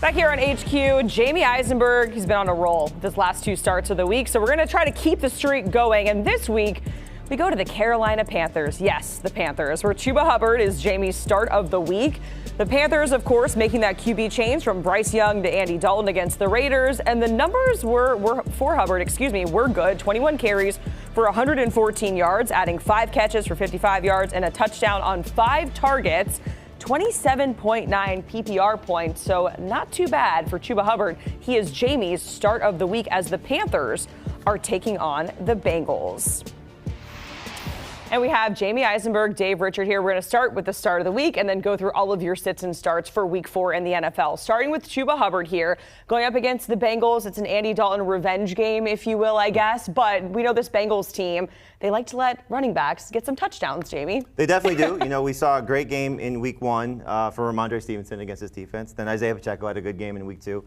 Back here on HQ, Jamie Eisenberg, he's been on a roll this last two starts of the week, so we're going to try to keep the streak going. And this week, we go to the Carolina Panthers. Yes, the Panthers, where Chuba Hubbard is Jamie's start of the week. The Panthers, of course, making that QB change from Bryce Young to Andy Dalton against the Raiders. And the numbers for Hubbard, were good. 21 carries for 114 yards, adding 5 catches for 55 yards and a touchdown on 5 targets. 27.9 PPR points, so not too bad for Chuba Hubbard. He is Jamie's start of the week as the Panthers are taking on the Bengals. And we have Jamie Eisenberg, Dave Richard here. We're going to start with the start of the week and then go through all of your sits and starts for week 4 in the NFL. Starting with Chuba Hubbard here, going up against the Bengals. It's an Andy Dalton revenge game, if you will, I guess. But we know this Bengals team, they like to let running backs get some touchdowns, Jamie. They definitely do. You know, we saw a great game in week 1 for Ramondre Stevenson against his defense. Then Isaiah Pacheco had a good game in week 2.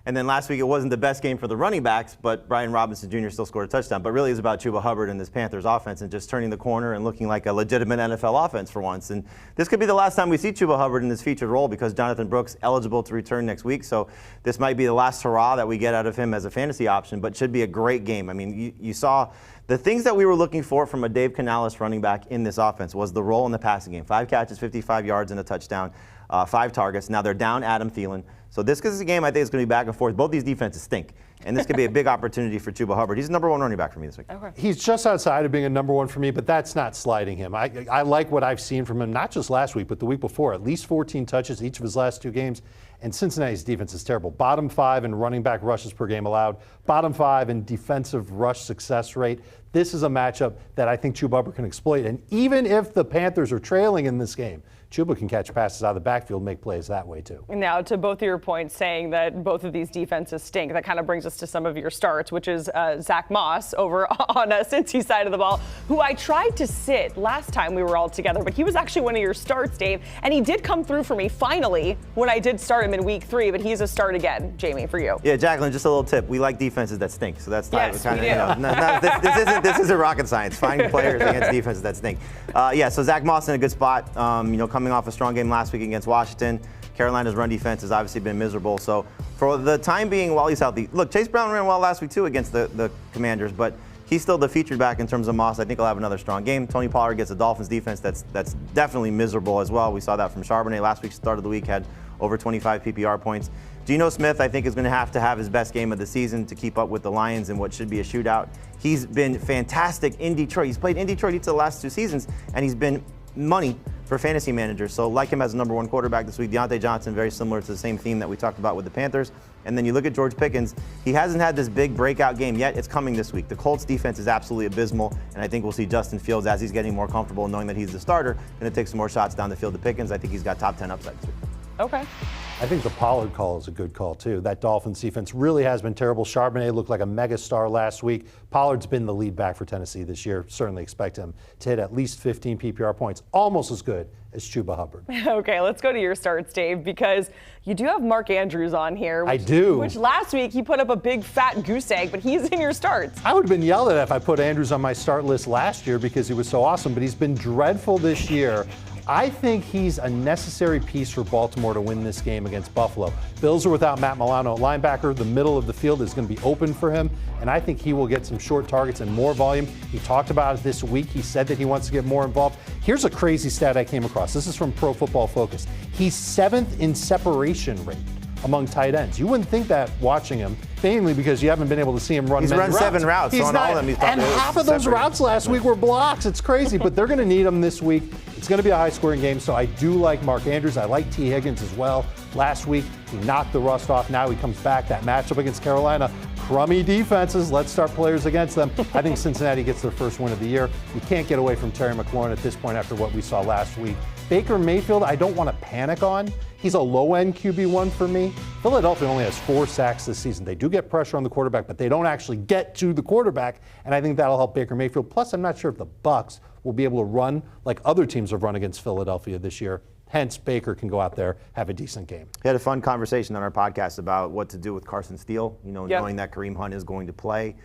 And then last week, it wasn't the best game for the running backs, but Brian Robinson Jr. still scored a touchdown. But really, it's about Chuba Hubbard and this Panthers offense and just turning the corner and looking like a legitimate NFL offense for once. And this could be the last time we see Chuba Hubbard in this featured role because Jonathan Brooks eligible to return next week. So this might be the last hurrah that we get out of him as a fantasy option, but should be a great game. I mean, you saw the things that we were looking for from a Dave Canales running back in this offense was the role in the passing game. 5 catches, 55 yards, and a touchdown, 5 targets. Now they're down Adam Thielen. So this is a game I think is going to be back and forth. Both these defenses stink. And this could be a big opportunity for Chuba Hubbard. He's the number 1 running back for me this week. Okay. He's just outside of being a number 1 for me, but that's not sliding him. I like what I've seen from him, not just last week, but the week before. At least 14 touches each of his last 2 games. And Cincinnati's defense is terrible. Bottom 5 in running back rushes per game allowed. Bottom 5 in defensive rush success rate. This is a matchup that I think Chuba Hubbard can exploit. And even if the Panthers are trailing in this game, Chuba can catch passes out of the backfield, make plays that way too. Now, to both of your points saying that both of these defenses stink, that kind of brings us to some of your starts, which is Zach Moss over on Cincy's side of the ball, who I tried to sit last time we were all together, but he was actually one of your starts, Dave, and he did come through for me finally when I did start him in week 3, but he's a start again, Jamie, for you. Yeah, Jacqueline, just a little tip. We like defenses that stink, so that's yes, kind of, we do. this isn't rocket science. Find players against defenses that stink. So Zach Moss in a good spot, coming off a strong game last week against Washington. Carolina's run defense has obviously been miserable. So for the time being, while he's healthy, look, Chase Brown ran well last week too against the Commanders, but he's still the featured back in terms of Moss. I think he'll have another strong game. Tony Pollard gets a Dolphins defense that's definitely miserable as well. We saw that from Charbonnet last week's start of the week, had over 25 PPR points. Geno Smith, I think, is going to have his best game of the season to keep up with the Lions in what should be a shootout. He's been fantastic in Detroit. He's played in Detroit each of the last 2 seasons, and he's been money for fantasy managers. So like him as a number 1 quarterback this week. Deontay Johnson, very similar to the same theme that we talked about with the Panthers. And then you look at George Pickens. He hasn't had this big breakout game yet. It's coming this week. The Colts defense is absolutely abysmal, and I think we'll see Justin Fields, as he's getting more comfortable knowing that he's the starter, going to take some more shots down the field to Pickens. I think he's got top 10 upside this week. Okay. I think the Pollard call is a good call, too. That Dolphins defense really has been terrible. Charbonnet looked like a megastar last week. Pollard's been the lead back for Tennessee this year. Certainly expect him to hit at least 15 PPR points, almost as good as Chuba Hubbard. Okay, let's go to your starts, Dave, because you do have Mark Andrews on here. I do. Which last week he put up a big fat goose egg, but he's in your starts. I would have been yelled at if I put Andrews on my start list last year because he was so awesome, but he's been dreadful this year. I think he's a necessary piece for Baltimore to win this game against Buffalo. Bills are without Matt Milano at linebacker. The middle of the field is going to be open for him, and I think he will get some short targets and more volume. He talked about it this week. He said that he wants to get more involved. Here's a crazy stat I came across. This is from Pro Football Focus. He's 7th in separation rate among tight ends. You wouldn't think that watching him, mainly because you haven't been able to see him run many routes. He's run 7 routes, so on all of them he's and half of those routes last week were blocks. It's crazy, but they're going to need him this week. It's going to be a high-scoring game, so I do like Mark Andrews. I like T. Higgins as well. Last week, he knocked the rust off. Now he comes back. That matchup against Carolina, crummy defenses. Let's start players against them. I think Cincinnati gets their first win of the year. You can't get away from Terry McLaurin at this point after what we saw last week. Baker Mayfield, I don't want to panic on. He's a low-end QB1 for me. Philadelphia only has 4 sacks this season. They do get pressure on the quarterback, but they don't actually get to the quarterback, and I think that'll help Baker Mayfield. Plus, I'm not sure if the Bucs will be able to run like other teams have run against Philadelphia this year. Hence, Baker can go out there, have a decent game. We had a fun conversation on our podcast about what to do with Carson Steele, knowing that Kareem Hunt is going to play.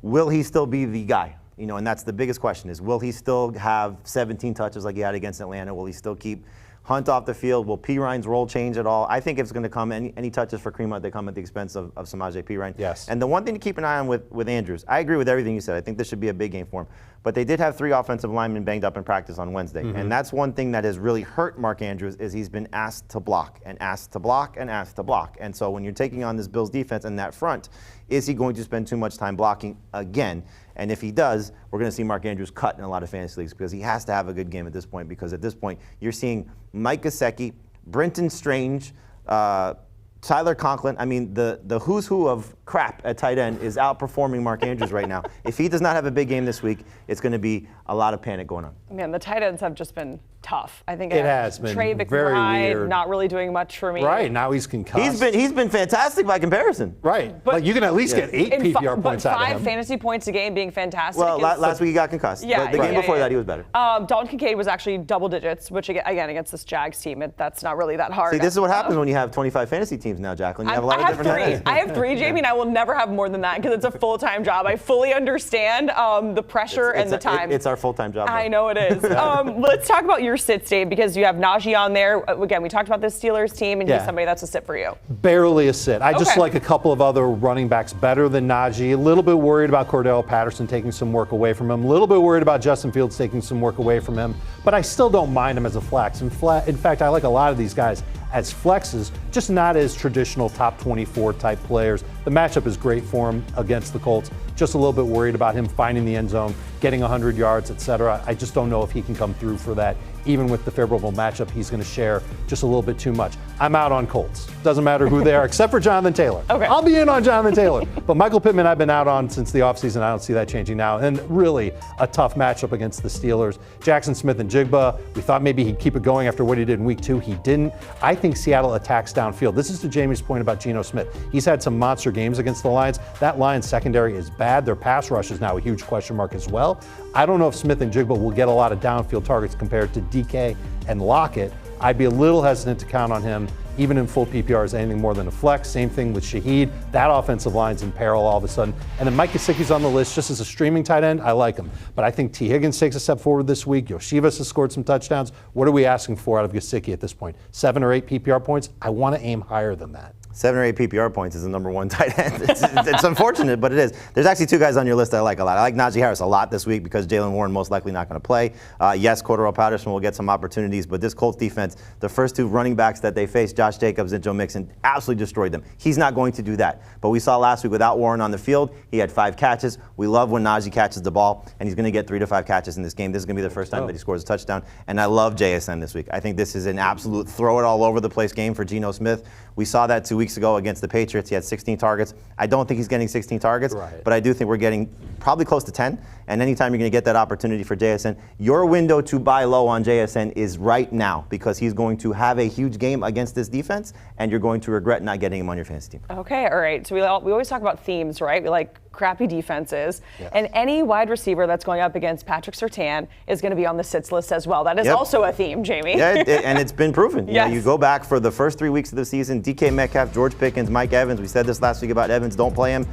Will he still be the guy? And that's the biggest question is, will he still have 17 touches like he had against Atlanta? Will he still keep Hunt off the field? Will Perine's role change at all? I think if it's going to come, any touches for Kareem Hunt, they come at the expense of Samaje Perine. Yes. And the one thing to keep an eye on with Andrews, I agree with everything you said. I think this should be a big game for him. But they did have 3 offensive linemen banged up in practice on Wednesday. And that's one thing that has really hurt Mark Andrews is he's been asked to block and asked to block and asked to block. And so when you're taking on this Bills defense in that front, is he going to spend too much time blocking again? And if he does, we're going to see Mark Andrews cut in a lot of fantasy leagues because he has to have a good game at this point, because at this point you're seeing Mike Gesicki, Brenton Strange, Tyler Conklin. I mean, the who's who of crap at tight end is outperforming Mark Andrews right now. If he does not have a big game this week, it's going to be a lot of panic going on. Man, the tight ends have just been tough. I think it has been Trey very McBride, weird. Not really doing much for me. Right, now he's concussed. He's been fantastic by comparison. Right, But- like you can at least get 8 PPR points out of 5 him. fantasy points a game being fantastic. Well, is- last week he got concussed. Yeah, but the game before that he was better. Dalton Kincaid was actually double digits, which again against this Jags team, that's not really that hard. See, this is what happens when you have 25 fantasy teams now, Jacqueline. You have a lot of different tight ends. I have 3, Jamie, and I will never have more than that because it's a full-time job. I fully understand the pressure and the time. It's our full-time job. I know it is. Let's talk about your sit state because you have Najee on there. Again, we talked about this Steelers team, and he's somebody that's a sit for you. Barely a sit. I just Okay. like a couple of other running backs better than Najee. A little bit worried about Cordell Patterson taking some work away from him. A little bit worried about Justin Fields taking some work away from him. But I still don't mind him as a flex. In fact, I like a lot of these guys as flexes, just not as traditional top 24 type players. The matchup is great for him against the Colts. Just a little bit worried about him finding the end zone, getting 100 yards, etc. I just don't know if he can come through for that. Even with the favorable matchup, he's going to share just a little bit too much. I'm out on Colts. Doesn't matter who they are, except for Jonathan Taylor. Okay. I'll be in on Jonathan Taylor. But Michael Pittman, I've been out on since the offseason. I don't see that changing now. And really a tough matchup against the Steelers. Jackson Smith and Jigba, we thought maybe he'd keep it going after what he did in week 2. He didn't. I think Seattle attacks downfield. This is to Jamie's point about Geno Smith. He's had some monster games against the Lions. That Lions secondary is bad. Their pass rush is now a huge question mark as well. I don't know if Smith and Jigba will get a lot of downfield targets compared to DK and Lockett. I'd be a little hesitant to count on him, even in full PPR, as anything more than a flex. Same thing with Shaheed. That offensive line's in peril all of a sudden. And then Mike Gesicki's on the list just as a streaming tight end. I like him. But I think T. Higgins takes a step forward this week. Yoshivas has scored some touchdowns. What are we asking for out of Gesicki at this point? 7 or 8 PPR points? I want to aim higher than that. 7 or 8 PPR points is the number 1 tight end. It's unfortunate, but it is. There's actually 2 guys on your list I like a lot. I like Najee Harris a lot this week because Jalen Warren most likely not going to play. Yes, Cordell Patterson will get some opportunities, but this Colts defense, the first 2 running backs that they faced, Josh Jacobs and Joe Mixon, absolutely destroyed them. He's not going to do that. But we saw last week without Warren on the field, he had 5 catches. We love when Najee catches the ball, and he's going to get 3 to 5 catches in this game. This is going to be the first time that he scores a touchdown. And I love JSN this week. I think this is an absolute throw it all over the place game for Geno Smith. We saw that 2 weeks ago against the Patriots. He had 16 targets. I don't think he's getting 16 targets, but I do think we're getting probably close to 10. And anytime you're going to get that opportunity for JSN, your window to buy low on JSN is right now because he's going to have a huge game against this defense, and you're going to regret not getting him on your fantasy team. Okay, all right. So we always talk about themes, right? We like crappy defenses. Yes. And any wide receiver that's going up against Patrick Surtain is going to be on the sits list as well. That is also a theme, Jamie. Yeah, and it's been proven. Yes. You go back for the first 3 weeks of the season, DK Metcalf, George Pickens, Mike Evans. We said this last week about Evans, don't play him.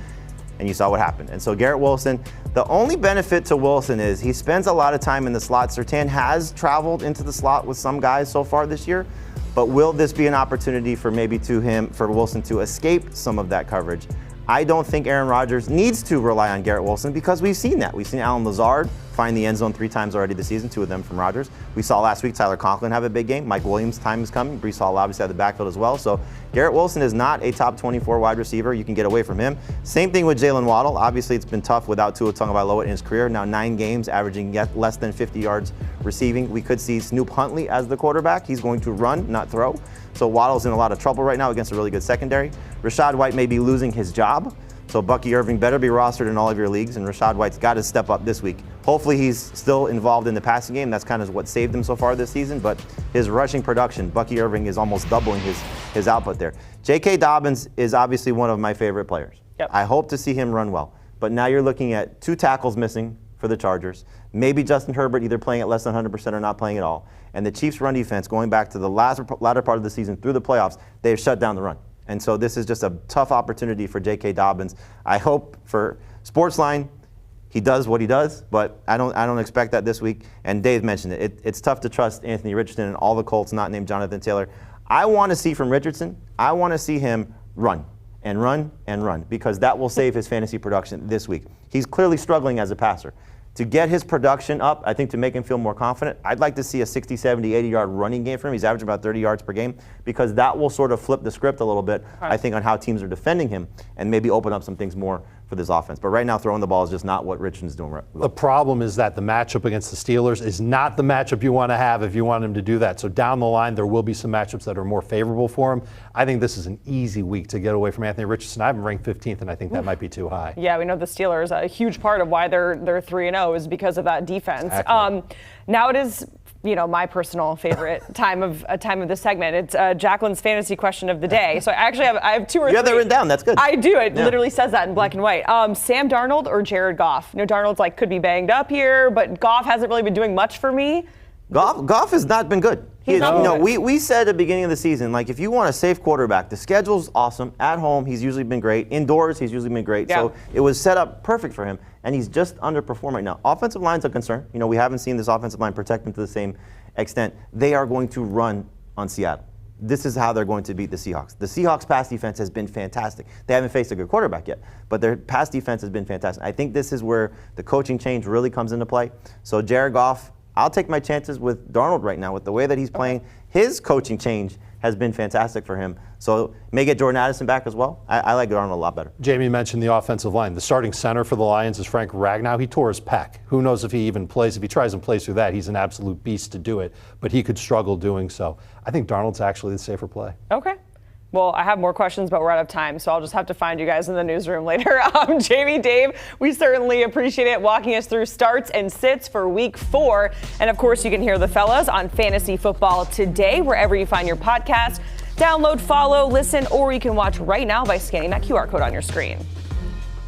And you saw what happened. And so Garrett Wilson, the only benefit to Wilson is he spends a lot of time in the slot. Surtain has traveled into the slot with some guys so far this year. But will this be an opportunity for for Wilson to escape some of that coverage? I don't think Aaron Rodgers needs to rely on Garrett Wilson because we've seen that. We've seen Allen Lazard find the end zone 3 times already this season, 2 of them from Rodgers. We saw last week Tyler Conklin have a big game. Mike Williams' time is coming. Breece Hall obviously had the backfield as well. So Garrett Wilson is not a top 24 wide receiver. You can get away from him. Same thing with Jalen Waddle. Obviously, it's been tough without Tua Tagovailoa in his career. Now 9 games, averaging less than 50 yards receiving. We could see Snoop Huntley as the quarterback. He's going to run, not throw. So Waddle's in a lot of trouble right now against a really good secondary. Rachaad White may be losing his job. So Bucky Irving better be rostered in all of your leagues, and Rachaad White's got to step up this week. Hopefully he's still involved in the passing game. That's kind of what saved him so far this season, but his rushing production, Bucky Irving is almost doubling his output there. J.K. Dobbins is obviously one of my favorite players. Yep. I hope to see him run well, but now you're looking at 2 tackles missing for the Chargers, maybe Justin Herbert either playing at less than 100% or not playing at all, and the Chiefs' run defense going back to the latter part of the season through the playoffs, they've shut down the run. And so this is just a tough opportunity for J.K. Dobbins. I hope for Sportsline, he does what he does, but I don't expect that this week. And Dave mentioned it. It's tough to trust Anthony Richardson and all the Colts not named Jonathan Taylor. I want to see from Richardson, I want to see him run and run and run, because that will save his fantasy production this week. He's clearly struggling as a passer. To get his production up, I think to make him feel more confident, I'd like to see a 60, 70, 80-yard running game for him. He's averaging about 30 yards per game, because that will sort of flip the script a little bit, I think, on how teams are defending him and maybe open up some things more for this offense. But right now, throwing the ball is just not what Richardson's doing right. The problem is that the matchup against the Steelers is not the matchup you want to have if you want him to do that. So down the line, there will be some matchups that are more favorable for him. I think this is an easy week to get away from Anthony Richardson. I have him ranked 15th, and I think that might be too high. Yeah, we know the Steelers, a huge part of why they're 3-0 is because of that defense. Exactly. Now it is, my personal favorite time of this segment. It's Jacqueline's fantasy question of the day. So I have two or three. You have that written down. That's good. I do. It literally says that in black and white. Sam Darnold or Jared Goff? Darnold's could be banged up here, but Goff hasn't really been doing much for me. Goff has not been good. We said at the beginning of the season, if you want a safe quarterback, the schedule's awesome. At home, he's usually been great. Indoors, he's usually been great. Yeah. So it was set up perfect for him, and he's just underperforming right now. Offensive line's a concern. We haven't seen this offensive line protect him to the same extent. They are going to run on Seattle. This is how they're going to beat the Seahawks. The Seahawks' pass defense has been fantastic. They haven't faced a good quarterback yet, but their pass defense has been fantastic. I think this is where the coaching change really comes into play. So Jared Goff, I'll take my chances with Darnold right now with the way that he's playing. His coaching change has been fantastic for him. So may get Jordan Addison back as well. I like Darnold a lot better. Jamie mentioned the offensive line. The starting center for the Lions is Frank Ragnow. He tore his pec. Who knows if he even plays. If he tries and plays through that, he's an absolute beast to do it. But he could struggle doing so. I think Darnold's actually the safer play. Okay. Well, I have more questions, but we're out of time, so I'll just have to find you guys in the newsroom later. Jamie, Dave, we certainly appreciate it walking us through starts and sits for Week 4. And, of course, you can hear the fellas on Fantasy Football Today, wherever you find your podcast. Download, follow, listen, or you can watch right now by scanning that QR code on your screen.